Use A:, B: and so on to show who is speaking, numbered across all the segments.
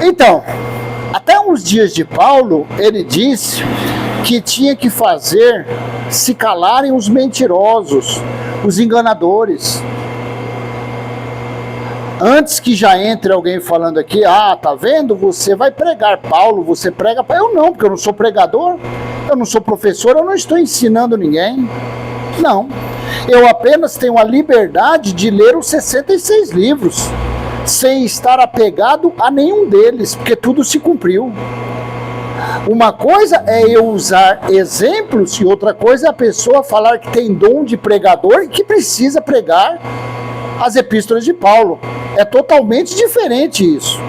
A: Então, até uns dias de Paulo, ele disse que tinha que fazer se calarem os mentirosos, os enganadores. Antes que já entre alguém falando aqui, tá vendo? Você vai pregar Paulo, você prega Paulo. Eu não, porque eu não sou pregador, eu não sou professor, eu não estou ensinando ninguém. Não, eu apenas tenho a liberdade de ler os 66 livros, sem estar apegado a nenhum deles, porque tudo se cumpriu. Uma coisa é eu usar exemplos e outra coisa é a pessoa falar que tem dom de pregador e que precisa pregar as epístolas de Paulo. É totalmente diferente isso.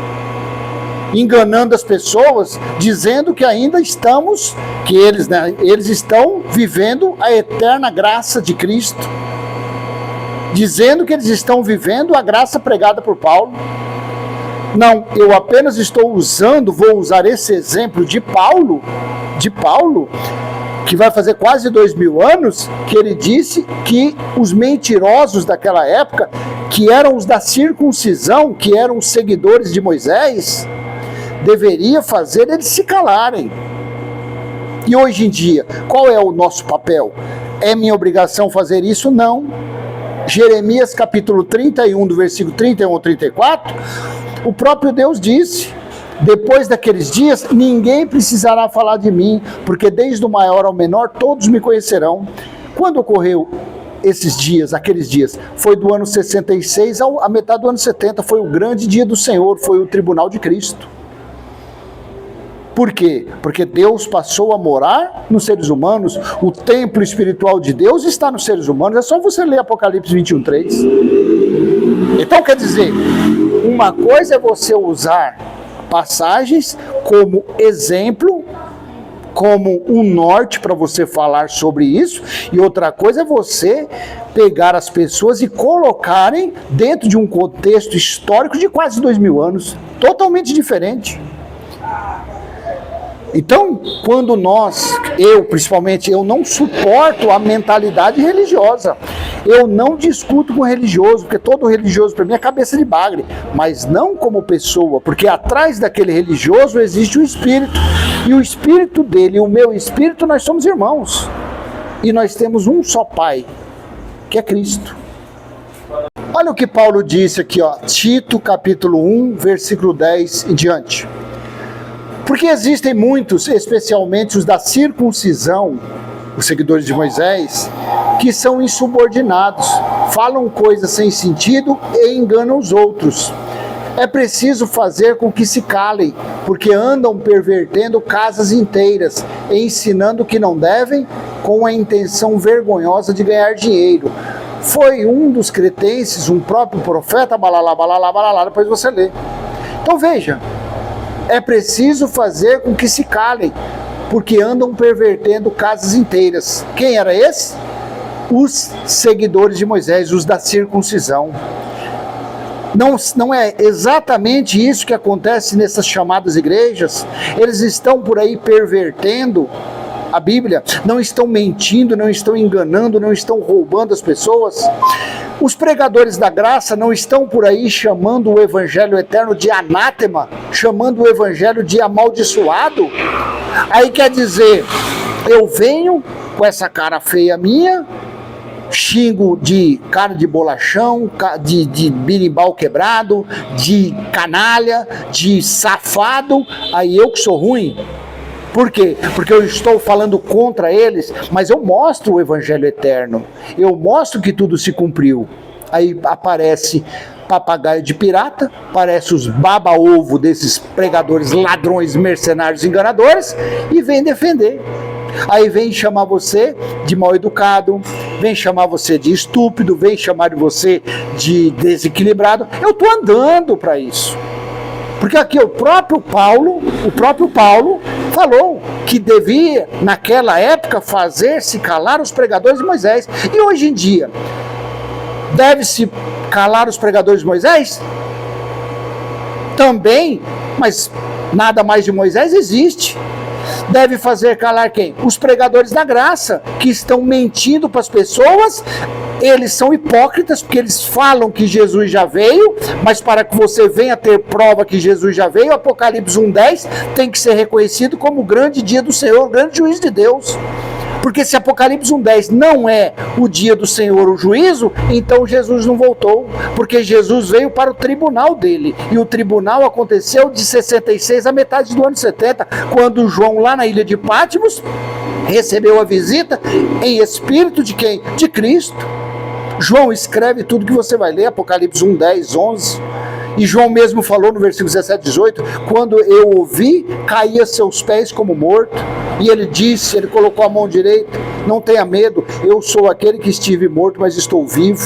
A: Enganando as pessoas, dizendo que ainda estamos, que eles estão vivendo a eterna graça de Cristo. Dizendo que eles estão vivendo a graça pregada por Paulo. Não, eu apenas vou usar esse exemplo de Paulo, que vai fazer quase 2000 anos, que ele disse que os mentirosos daquela época, que eram os da circuncisão, que eram os seguidores de Moisés, deveria fazer eles se calarem. E hoje em dia, qual é o nosso papel? É minha obrigação fazer isso? Não. Jeremias capítulo 31, do versículo 31 ao 34, o próprio Deus disse: depois daqueles dias, ninguém precisará falar de mim, porque desde o maior ao menor, todos me conhecerão. Quando ocorreu esses dias, aqueles dias? Foi do ano 66 à metade do ano 70, foi o grande dia do Senhor, foi o tribunal de Cristo. Por quê? Porque Deus passou a morar nos seres humanos, o templo espiritual de Deus está nos seres humanos, é só você ler Apocalipse 21:3. Então quer dizer, uma coisa é você usar passagens como exemplo, como um norte para você falar sobre isso, e outra coisa é você pegar as pessoas e colocarem dentro de um contexto histórico de quase 2000 anos, totalmente diferente. Então, quando principalmente, eu não suporto a mentalidade religiosa. Eu não discuto com religioso, porque todo religioso para mim é cabeça de bagre, mas não como pessoa, porque atrás daquele religioso existe um espírito, e o espírito dele e o meu espírito, nós somos irmãos, e nós temos um só Pai, que é Cristo. Olha o que Paulo disse aqui, Tito capítulo 1, versículo 10 e diante. Porque existem muitos, especialmente os da circuncisão, os seguidores de Moisés, que são insubordinados, falam coisas sem sentido e enganam os outros. É preciso fazer com que se calem, porque andam pervertendo casas inteiras, ensinando o que não devem, com a intenção vergonhosa de ganhar dinheiro. Foi um dos cretenses, um próprio profeta, balalá, depois você lê. Então veja, é preciso fazer com que se calem, porque andam pervertendo casas inteiras. Quem era esse? Os seguidores de Moisés, os da circuncisão. Não é exatamente isso que acontece nessas chamadas igrejas? Eles estão por aí pervertendo a Bíblia, não estão mentindo, não estão enganando, não estão roubando as pessoas. Os pregadores da graça não estão por aí chamando o evangelho eterno de anátema, chamando o evangelho de amaldiçoado. Aí quer dizer, eu venho com essa cara feia minha, xingo de cara de bolachão, de birimbau quebrado, de canalha, de safado, aí eu que sou ruim. Por quê? Porque eu estou falando contra eles, mas eu mostro o evangelho eterno, eu mostro que tudo se cumpriu. Aí aparece papagaio de pirata, aparece os baba-ovo desses pregadores ladrões, mercenários, enganadores, e vem defender. Aí vem chamar você de mal educado, vem chamar você de estúpido, vem chamar você de desequilibrado. Eu estou andando para isso. Porque aqui o próprio Paulo falou que devia, naquela época, fazer-se calar os pregadores de Moisés. E hoje em dia, deve-se calar os pregadores de Moisés? Também, mas nada mais de Moisés existe. Deve fazer calar quem? Os pregadores da graça, que estão mentindo para as pessoas, eles são hipócritas, porque eles falam que Jesus já veio, mas para que você venha ter prova que Jesus já veio, Apocalipse 1:10 tem que ser reconhecido como o grande dia do Senhor, o grande juízo de Deus. Porque se Apocalipse 1:10 não é o dia do Senhor, o juízo, então Jesus não voltou, porque Jesus veio para o tribunal dele, e o tribunal aconteceu de 66 à metade do ano 70, quando João, lá na ilha de Patmos, recebeu a visita em espírito de quem? De Cristo. João escreve tudo que você vai ler, Apocalipse 1:10, 11. E João mesmo falou no versículo 17, 18, quando eu ouvi, caí a seus pés como morto. E ele disse, ele colocou a mão direita, não tenha medo, eu sou aquele que estive morto, mas estou vivo.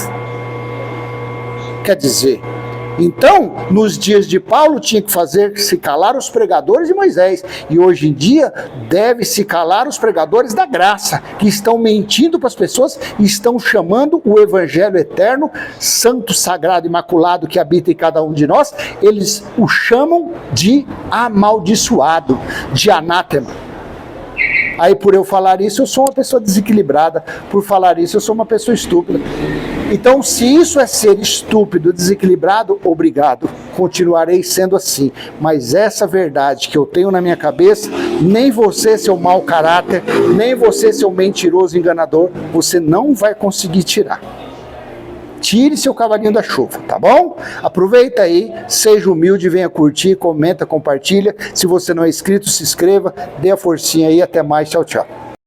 A: Quer dizer, então, nos dias de Paulo tinha que se calar os pregadores de Moisés, e hoje em dia deve se calar os pregadores da graça, que estão mentindo para as pessoas e estão chamando o evangelho eterno, santo, sagrado, imaculado que habita em cada um de nós, eles o chamam de amaldiçoado, de anátema. Aí por eu falar isso, eu sou uma pessoa desequilibrada, por falar isso, eu sou uma pessoa estúpida. Então, se isso é ser estúpido, desequilibrado, obrigado, continuarei sendo assim. Mas essa verdade que eu tenho na minha cabeça, nem você, seu mau caráter, nem você, seu mentiroso enganador, você não vai conseguir tirar. Tire seu cavalinho da chuva, tá bom? Aproveita aí, seja humilde, venha curtir, comenta, compartilha. Se você não é inscrito, se inscreva, dê a forcinha aí, até mais, tchau, tchau.